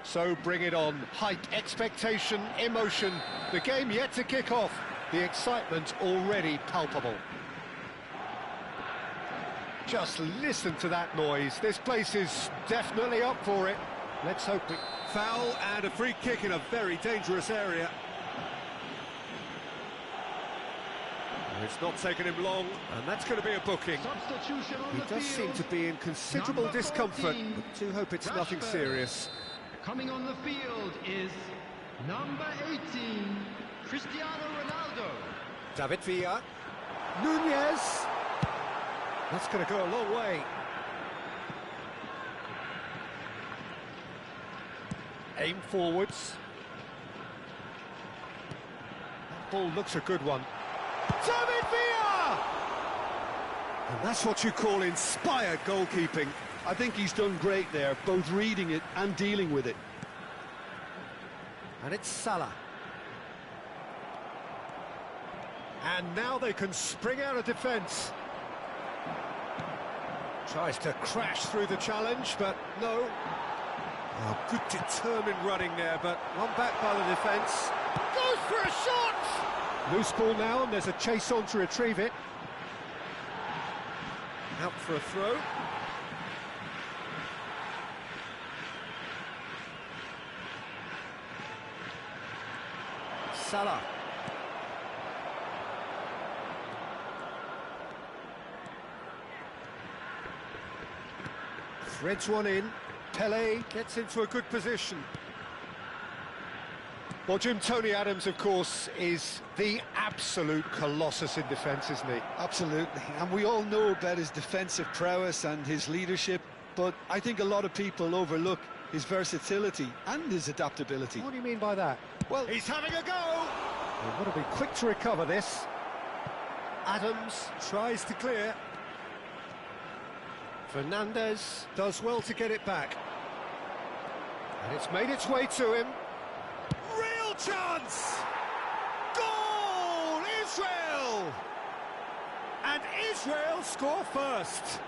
So bring it on. Hype, expectation, emotion. The game yet to kick off. The excitement already palpable. Just listen to that noise. This place is definitely up for it. Let's hope we... Foul and a free kick in a very dangerous area. It's not taken him long, and that's going to be a booking. He does seem to be in considerable discomfort, but do hope it's nothing serious. Coming on the field is number 18, Cristiano Ronaldo. David Villa. Nunez. That's going to go a long way. Aim forwards. That ball looks a good one. David Villa! And that's what you call inspired goalkeeping. I think he's done great there, both reading it and dealing with it. And it's Salah. And now they can spring out of defence. Tries to crash through the challenge, but no. Oh, good determined running there, but one back by the defence. Goes for a shot! Loose ball now, and there's a chase on to retrieve it. Out for a throw. Salah. Threads one in. Pele gets into a good position. Well, Jim, Tony Adams, of course, is the absolute colossus in defence, isn't he? Absolutely, and we all know about his defensive prowess and his leadership, but I think a lot of people overlook his versatility and his adaptability. What do you mean by that? Well, he's having a go! They've got to be quick to recover this. Adams tries to clear. Fernandez does well to get it back. And it's made its way to him. Real chance! Goal! Israel! And Israel score first.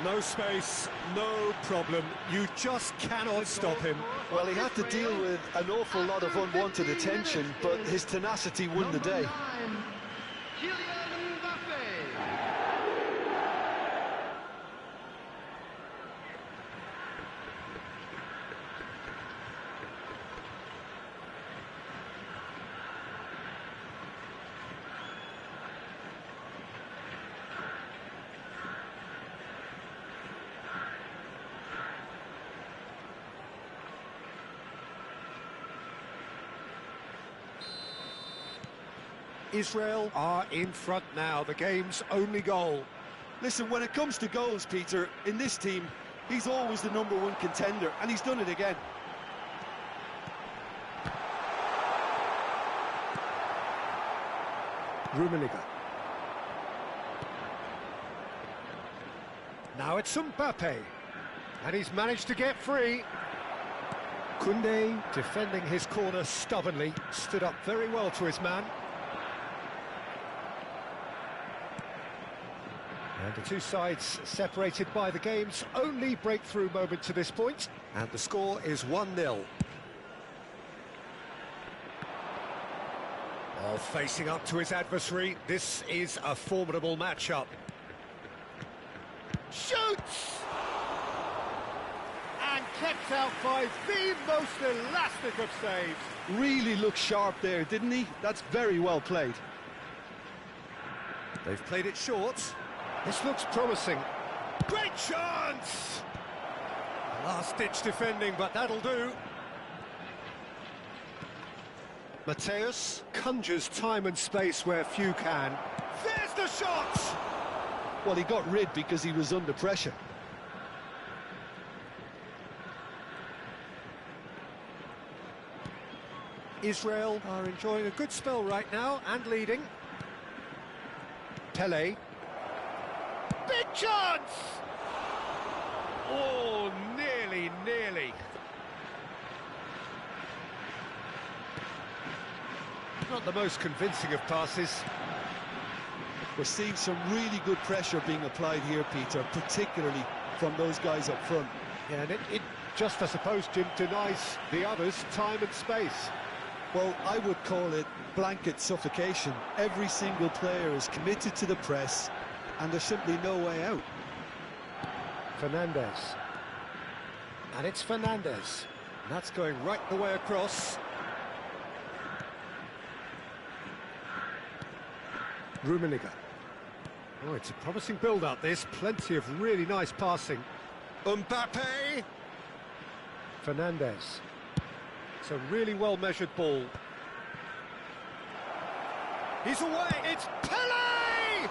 No space, no problem. You just cannot stop him. Well, he had to deal with an awful lot of unwanted attention, but his tenacity won the day. Israel are in front now, the game's only goal. Listen, when it comes to goals, Peter, in this team, he's always the #1 contender, and he's done it again. Rummenigge. Now it's Mbappe, and he's managed to get free. Koundé, defending his corner stubbornly, stood up very well to his man. And the two sides separated by the game's only breakthrough moment to this point. And the score is 1-0. Oh, facing up to his adversary, this is a formidable matchup. Shoots! And kept out by the most elastic of saves. Really looked sharp there, didn't he? That's very well played. They've played it short. This looks promising. Great chance! Last-ditch defending, but that'll do. Mateus conjures time and space where few can. There's the shot! Well, he got rid because he was under pressure. Israel are enjoying a good spell right now and leading. Pele. Big chance! Oh, nearly. Not the most convincing of passes. We're seeing some really good pressure being applied here, Peter, particularly from those guys up front. Yeah, and it just, I suppose, Jim, denies the others time and space. Well, I would call it blanket suffocation. Every single player is committed to the press, and there's simply no way out. Fernandez. And it's Fernandez. That's going right the way across. Rummenigge. Oh, it's a promising build-up, this. Plenty of really nice passing. Mbappe! Fernandez. It's a really well-measured ball. He's away! It's Pele!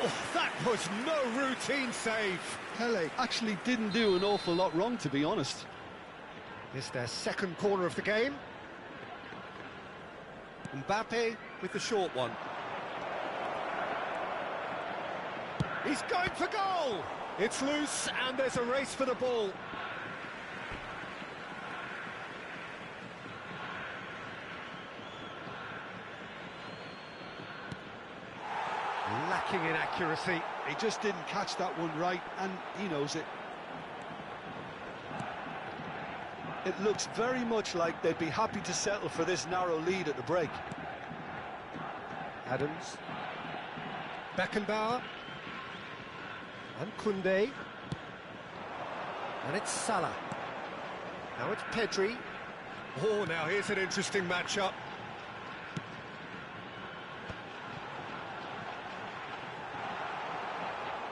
Oh, that was no routine save. Pele actually didn't do an awful lot wrong, to be honest. It's their second corner of the game. Mbappe with the short one. He's going for goal! It's loose, and there's a race for the ball. Lacking in accuracy. He just didn't catch that one right, and he knows it. It looks very much like they'd be happy to settle for this narrow lead at the break. Adams. Beckenbauer. And Koundé. And it's Salah. Now it's Pedri. Oh, now here's an interesting matchup.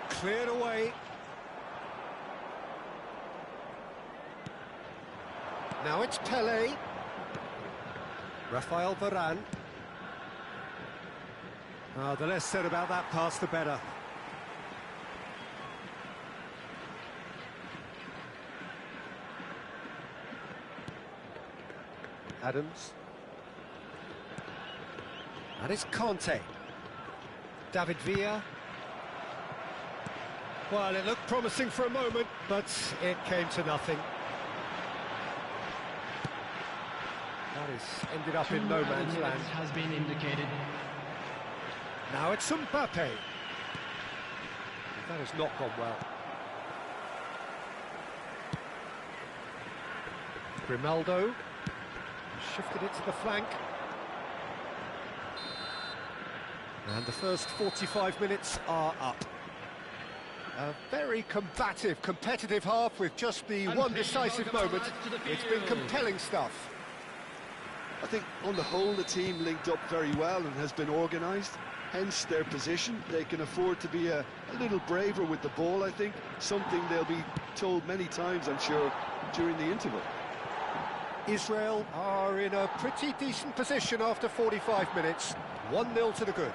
Cleared away. Now it's Pelé. Rafael Varane. The less said about that pass, the better. Adams. And it's Conte. David Villa. Well, it looked promising for a moment, but it came to nothing. That is ended up in no man's land. Has been indicated. Now it's Mbappe. That has not gone well. Grimaldo shifted it to the flank. And the first 45 minutes are up. A very combative, competitive half with just the one decisive moment. It's been compelling stuff. I think on the whole the team linked up very well and has been organised, hence their position. They can afford to be a little braver with the ball, I think, something they'll be told many times, I'm sure, during the interval. Israel are in a pretty decent position after 45 minutes. 1-0 to the good.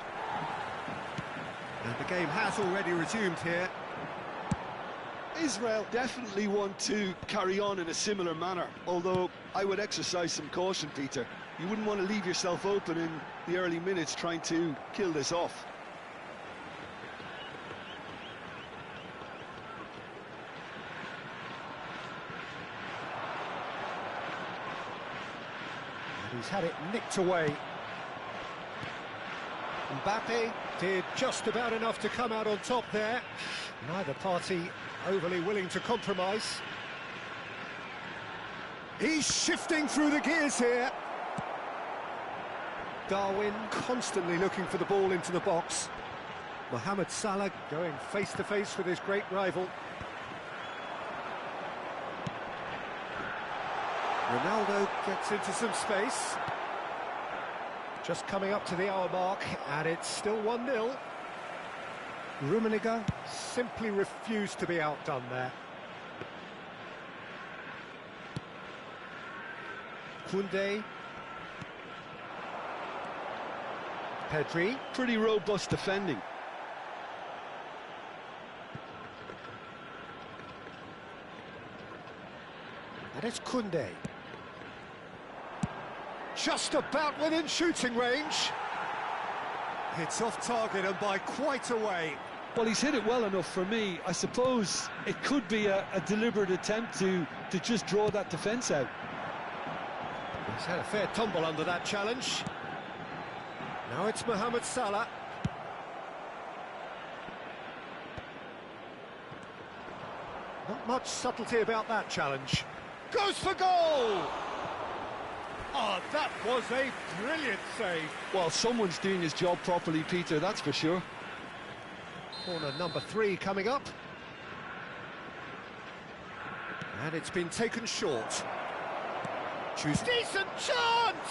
And the game has already resumed here. Israel definitely want to carry on in a similar manner, although I would exercise some caution, Peter. You wouldn't want to leave yourself open in the early minutes trying to kill this off. And he's had it nicked away. Mbappe did just about enough to come out on top there. Neither party overly willing to compromise. He's shifting through the gears here. Darwin constantly looking for the ball into the box. Mohamed Salah going face-to-face with his great rival. Ronaldo gets into some space. Just coming up to the hour mark, and it's still 1-0. Rummenigge simply refused to be outdone there. Koundé. Pedri. Pretty robust defending. And it's Koundé. Just about within shooting range. It's off target and by quite a way. Well, he's hit it well enough for me. I suppose it could be a deliberate attempt to just draw that defence out. He's had a fair tumble under that challenge. Now it's Mohamed Salah. Not much subtlety about that challenge. Goes for goal! Oh, that was a brilliant save. Well, someone's doing his job properly, Peter, that's for sure. Corner number 3 coming up. And it's been taken short. Choose decent chance!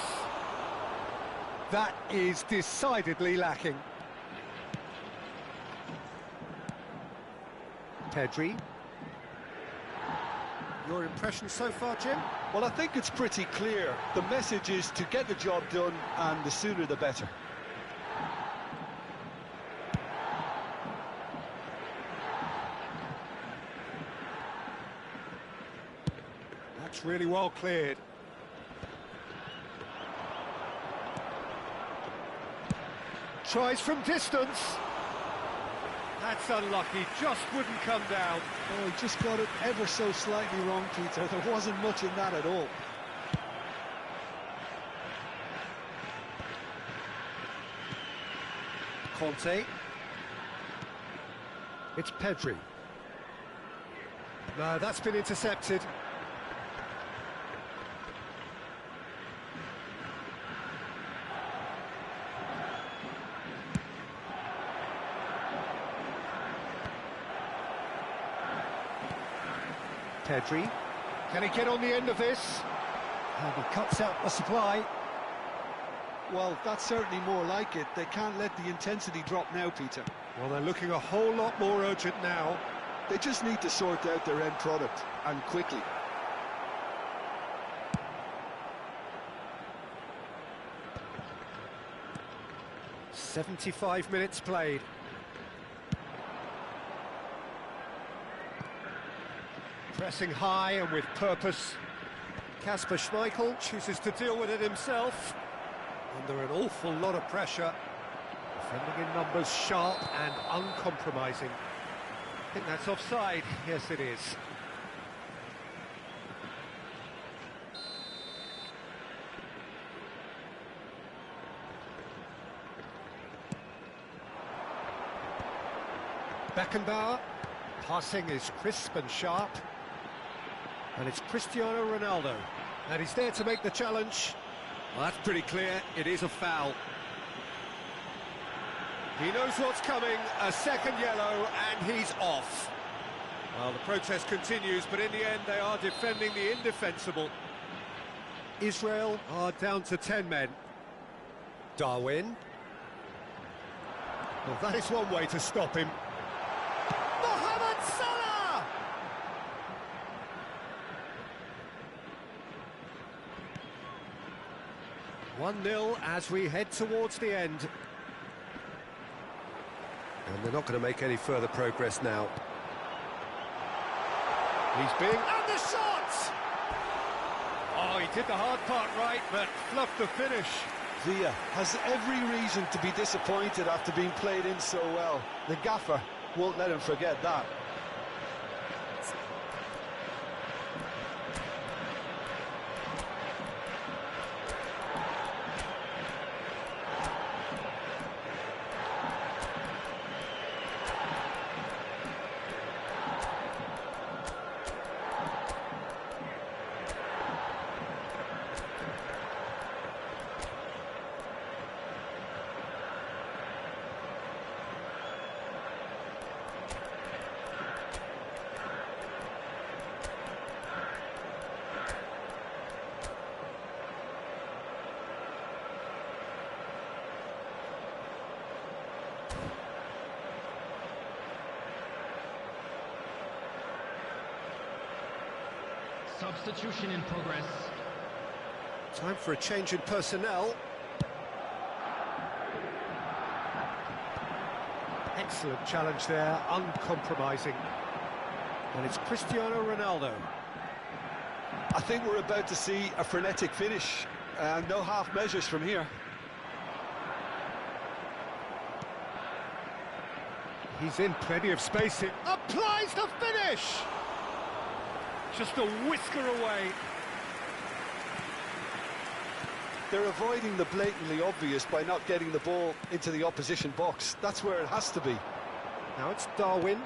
That is decidedly lacking. Pedri. Your impression so far, Jim? Well, I think it's pretty clear. The message is to get the job done, and the sooner the better. That's really well cleared. Tries from distance. That's unlucky, just wouldn't come down. Oh, he just got it ever so slightly wrong, Peter. There wasn't much in that at all. Conte. It's Pedri. No, that's been intercepted. Pedri. Can he get on the end of this? And he cuts out the supply. Well, that's certainly more like it. They can't let the intensity drop now, Peter. Well, they're looking a whole lot more urgent now. They just need to sort out their end product, and quickly. "75 minutes played. Pressing high and with purpose. Kasper Schmeichel chooses to deal with it himself. Under an awful lot of pressure. Defending in numbers, sharp and uncompromising. I think that's offside. Yes, it is. Beckenbauer. Passing is crisp and sharp. And it's Cristiano Ronaldo. And he's there to make the challenge. Well, that's pretty clear, it is a foul. He knows what's coming, a second yellow, and he's off. Well, the protest continues, but in the end they are defending the indefensible. Israel are down to 10 men. Darwin. Well, that is one way to stop him. Mohamed Salah! 1-0 as we head towards the end. And they're not going to make any further progress now. He's being... And the shot! Oh, he did the hard part right, but fluffed the finish. Villa has every reason to be disappointed after being played in so well. The gaffer won't let him forget that. Substitution in progress. Time for a change in personnel. Excellent challenge there, uncompromising. And it's Cristiano Ronaldo. I think we're about to see a frenetic finish. No half measures from here. He's in plenty of space. It applies the finish! Just a whisker away. They're avoiding the blatantly obvious by not getting the ball into the opposition box. That's where it has to be. Now it's Darwin.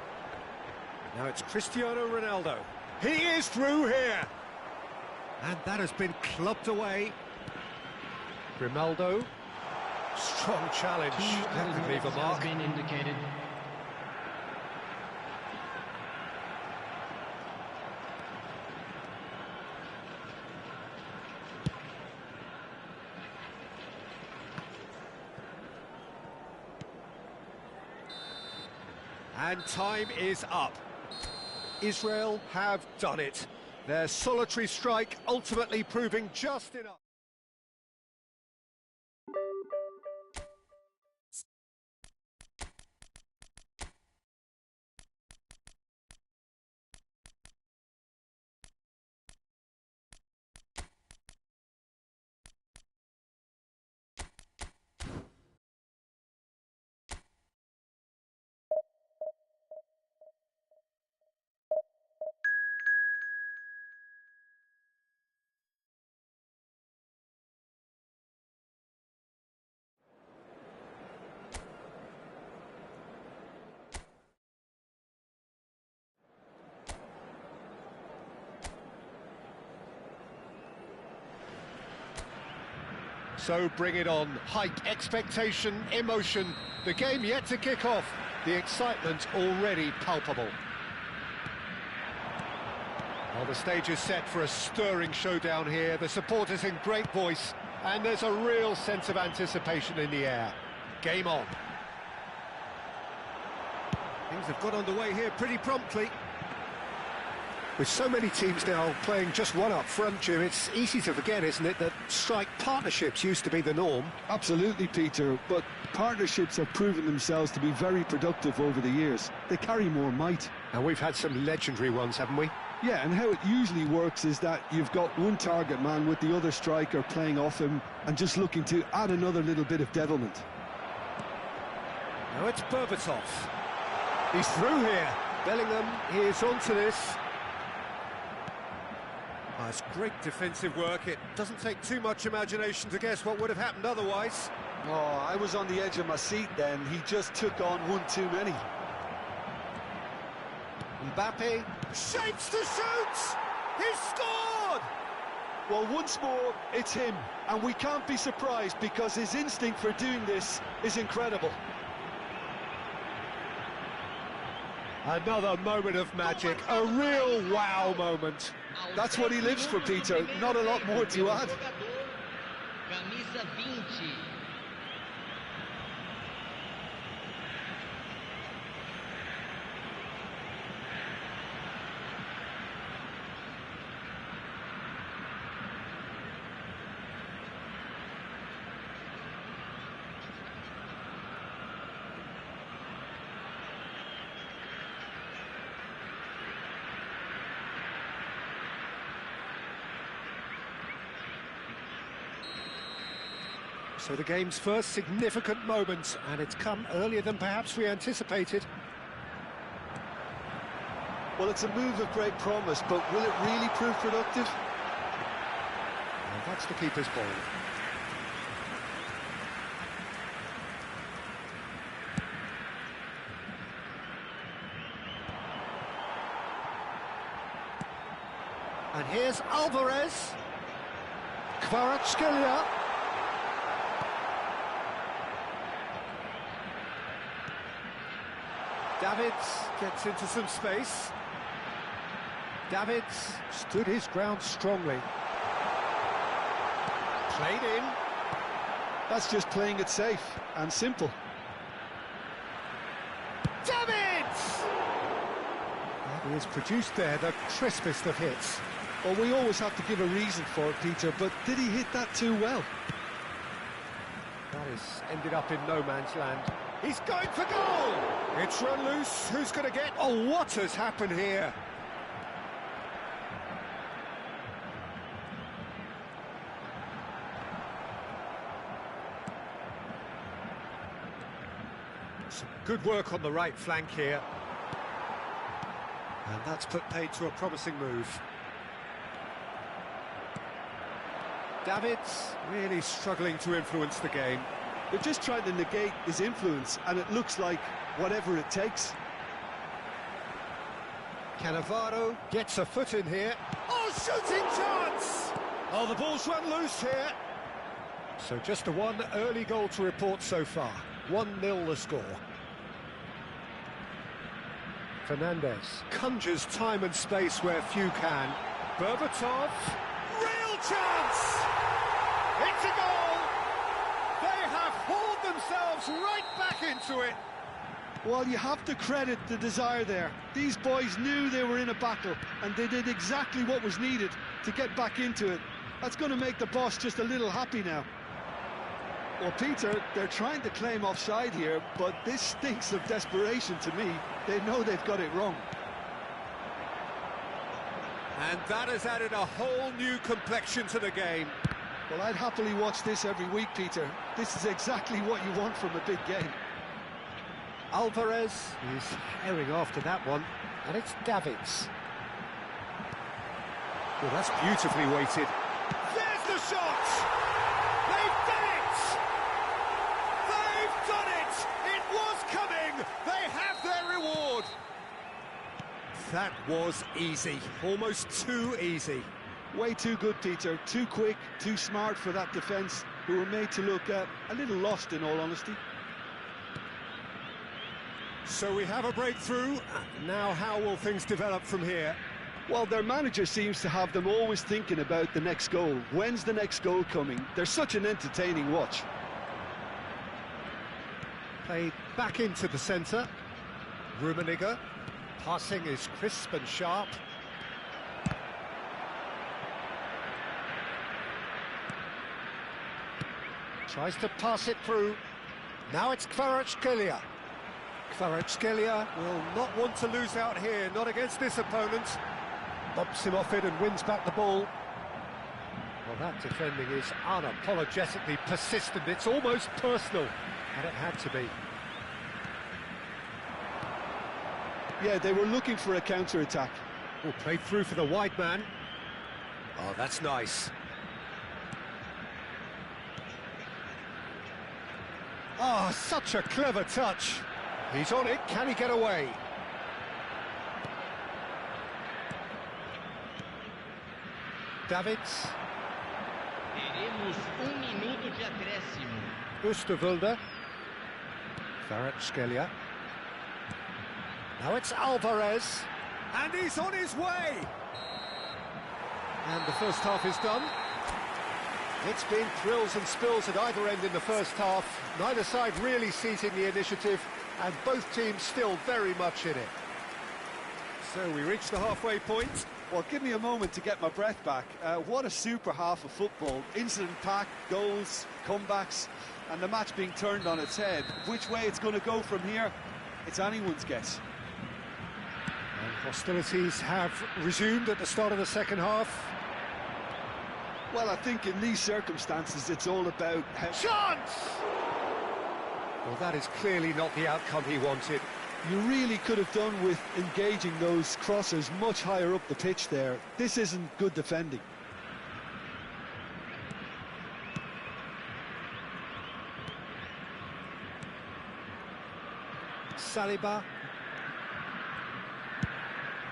Now it's Cristiano Ronaldo. He is through here. And that has been clubbed away. Grimaldo. Strong challenge. That could leave a mark. Has been indicated. And time is up. Israel have done it. Their solitary strike ultimately proving just enough. So bring it on. Hype, expectation, emotion. The game yet to kick off. The excitement already palpable. Well, the stage is set for a stirring showdown here. The supporters in great voice, and there's a real sense of anticipation in the air. Game on. Things have got underway here pretty promptly. With so many teams now playing just one up front, Jim, it's easy to forget, isn't it, that strike partnerships used to be the norm. Absolutely, Peter, but partnerships have proven themselves to be very productive over the years. They carry more might. And we've had some legendary ones, haven't we? Yeah, and how it usually works is that you've got one target man with the other striker playing off him and just looking to add another little bit of devilment. Now it's Berbatov. He's through here. Bellingham, he is onto this. Oh, it's great defensive work. It doesn't take too much imagination to guess what would have happened otherwise. Oh, I was on the edge of my seat then. He just took on one too many. Mbappe. Shapes to shoot! He's scored! Well, once more, it's him. And we can't be surprised because his instinct for doing this is incredible. Another moment of magic, a real wow moment. That's what he lives for, Peter. Not a lot more to add. Camisa 20. So the game's first significant moment, and it's come earlier than perhaps we anticipated. Well, it's a move of great promise, but will it really prove productive? Well, that's the keeper's ball. And here's Alvarez. Kvaratskhelia. Davids gets into some space. Davids stood his ground strongly. Played in. That's just playing it safe and simple. Davids! He has produced there the crispest of hits. Well, we always have to give a reason for it, Peter, but did he hit that too well? That has ended up in no man's land. He's going for goal! It's run loose. Who's going to get... Oh, what has happened here? Some good work on the right flank here. And that's put paid to a promising move. Davids really struggling to influence the game. They're just trying to negate his influence, and it looks like whatever it takes. Cannavaro gets a foot in here. Oh, shooting chance! Oh, the ball's run loose here. So just a one early goal to report so far. 1-0 the score. Fernandez conjures time and space where few can. Berbatov. Real chance! It's a goal! They have hauled themselves right back into it. Well, you have to credit the desire there. These boys knew they were in a battle, and they did exactly what was needed to get back into it. That's going to make the boss just a little happy now. Well, Peter, they're trying to claim offside here, but this stinks of desperation to me. They know they've got it wrong. And that has added a whole new complexion to the game. Well, I'd happily watch this every week, Peter. This is exactly what you want from a big game. Alvarez is herring after that one, and it's Davids. Well, that's beautifully weighted. There's the shot! They've done it! They've done it! It was coming! They have their reward! That was easy, almost too easy. Way too good, Peter. Too quick, too smart for that defence. who were made to look a little lost, in all honesty. So we have a breakthrough. Now how will things develop from here? Well, their manager seems to have them always thinking about the next goal. When's the next goal coming? They're such an entertaining watch. Played back into the centre. Rummenigge. Passing is crisp and sharp. Tries to pass it through. Now it's Kvaratskhelia. Kvaratskhelia will not want to lose out here, not against this opponent. Bumps him off it and wins back the ball. Well, that defending is unapologetically persistent. It's almost personal, and it had to be. Yeah, they were looking for a counter-attack. Oh, played through for the wide man. Oh, that's nice. Oh, such a clever touch. He's on it, can he get away? Davids. Teremos minuto de acréscimo. Oosterwolde. Kvaratskhelia. Now it's Alvarez. And he's on his way! And the first half is done. It's been thrills and spills at either end in the first half. Neither side really seizing the initiative, and both teams still very much in it. So we reach the halfway point. Well, give me a moment to get my breath back. What a super half of football. Incident-packed, goals, comebacks, and the match being turned on its head. Which way it's going to go from here, it's anyone's guess. And hostilities have resumed at the start of the second half. Well, I think in these circumstances, it's all about how... Chance! Well, that is clearly not the outcome he wanted. You really could have done with engaging those crossers much higher up the pitch there. This isn't good defending. Saliba.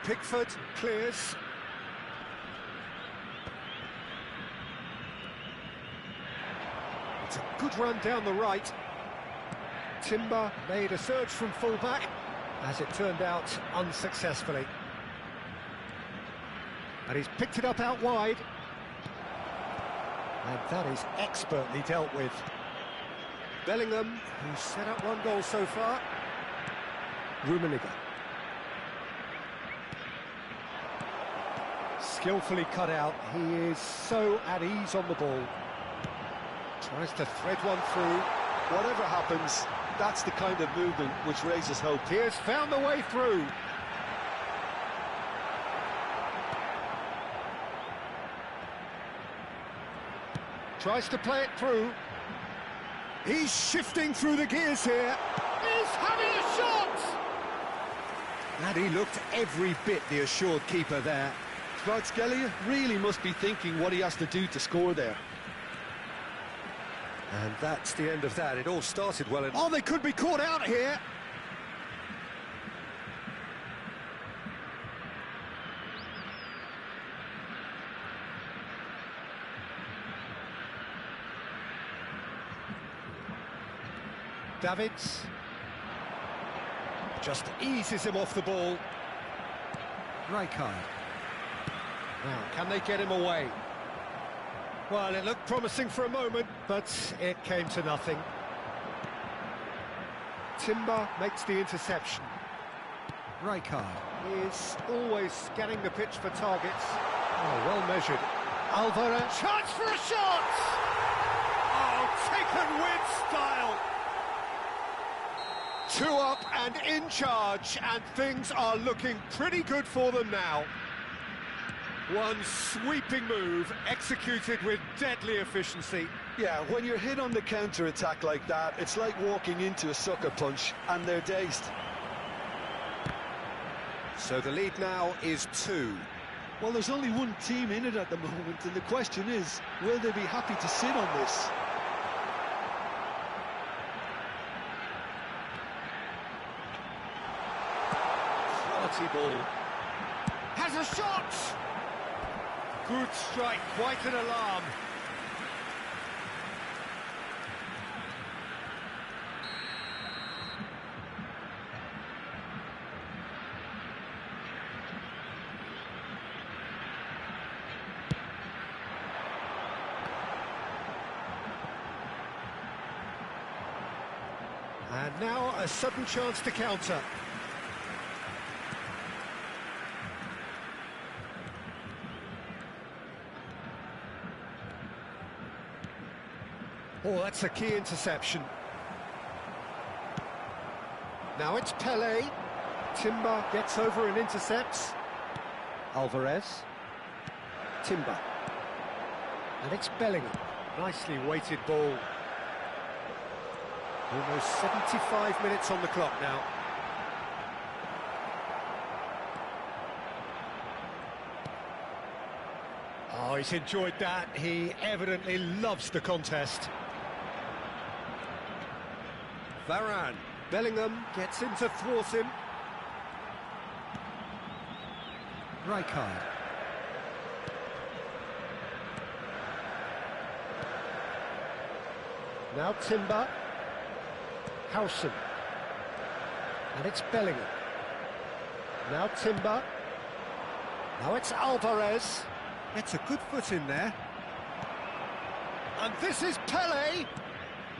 Pickford clears. It's a good run down the right. Timber made a surge from full-back, as it turned out unsuccessfully. And he's picked it up out wide. And that is expertly dealt with. Bellingham, who's set up one goal so far. Rummenigge. Skillfully cut out. He is so at ease on the ball. Tries to thread one through. Whatever happens, that's the kind of movement which raises hope. He has found the way through. Tries to play it through. He's shifting through the gears here. He's having a shot! And he looked every bit the assured keeper there. Kvaratskhelia really must be thinking what he has to do to score there. And that's the end of that. It all started well. Oh, they could be caught out here. Davids. Just eases him off the ball. Rijkaard. Now, can they get him away? Well, it looked promising for a moment, but it came to nothing. Timber makes the interception. Rijkaard is always scanning the pitch for targets. Oh, well measured. Alvarez. Chance for a shot! Oh, taken with style! 2 up and in charge, and things are looking pretty good for them now. One sweeping move, executed with deadly efficiency. Yeah, when you're hit on the counter-attack like that, it's like walking into a sucker punch, and they're dazed. So the lead now is 2. Well, there's only one team in it at the moment, and the question is, will they be happy to sit on this? Quality ball. Has a shot! Good strike, quite an alarm. And now a sudden chance to counter. Oh, that's a key interception. Now it's Pele. Timber gets over and intercepts. Alvarez. Timber. And it's Bellingham. Nicely weighted ball. Almost 75 minutes on the clock now. Oh, he's enjoyed that. He evidently loves the contest. Varane. Bellingham gets in to thwart him. Rijkaard. Now Timber. Howson. And it's Bellingham. Now Timber. Now it's Alvarez. Gets a good foot in there. And this is Pele.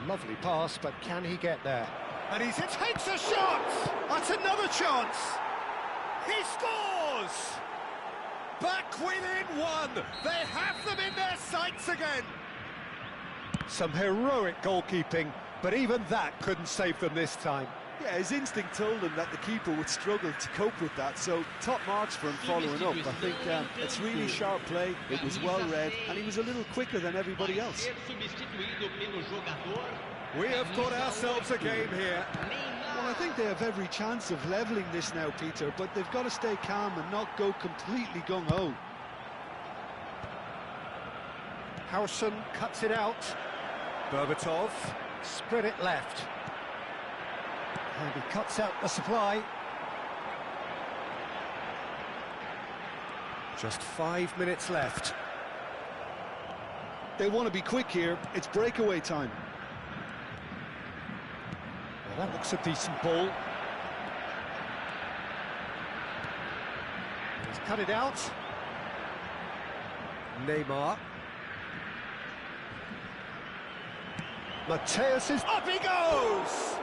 Lovely pass, but can he get there? And he takes a shot! That's another chance! He scores! Back within one! They have them in their sights again! Some heroic goalkeeping, but even that couldn't save them this time. Yeah, his instinct told him that the keeper would struggle to cope with that, so top marks for him following up. I think it's really sharp play, it was well read, and he was a little quicker than everybody else. We have got ourselves a game here. Well, I think they have every chance of levelling this now, Peter, but they've got to stay calm and not go completely gung-ho. Howson cuts it out. Berbatov, spread it left. And he cuts out the supply. Just 5 minutes left. They want to be quick here, it's breakaway time. Well, that looks a decent ball. He's cut it out. Neymar. Mateus is up he goes!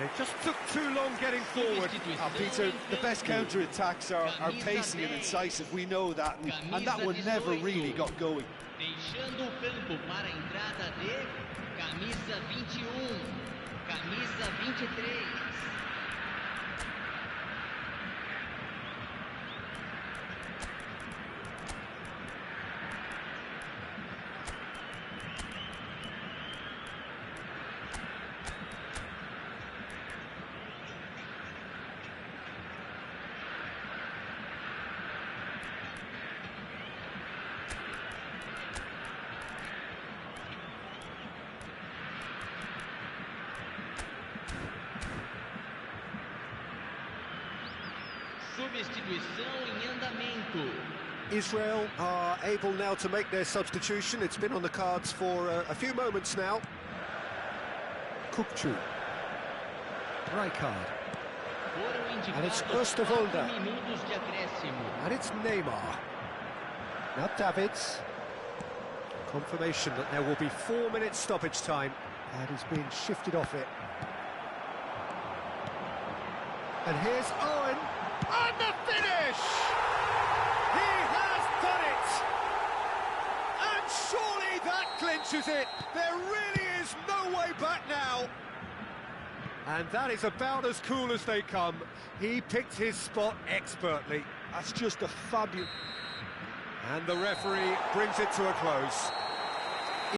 It just took too long getting forward. Peter, the best counter-attacks are pacey and incisive, we know that, and that one never really got going. Deixando o campo para a entrada de camisa 21, camisa 23. Substituição em andamento. Israel are able now to make their substitution. It's been on the cards for a few moments now. Kukçu. Rijkaard. And it's Osterwolde. And it's Neymar. Now Davids. Confirmation that there will be 4 minutes stoppage time. And he's been shifted off it. And here's Owen. And the finish! He has done it! And surely that clinches it! There really is no way back now! And that is about as cool as they come. He picked his spot expertly. That's just a fabulous... And the referee brings it to a close.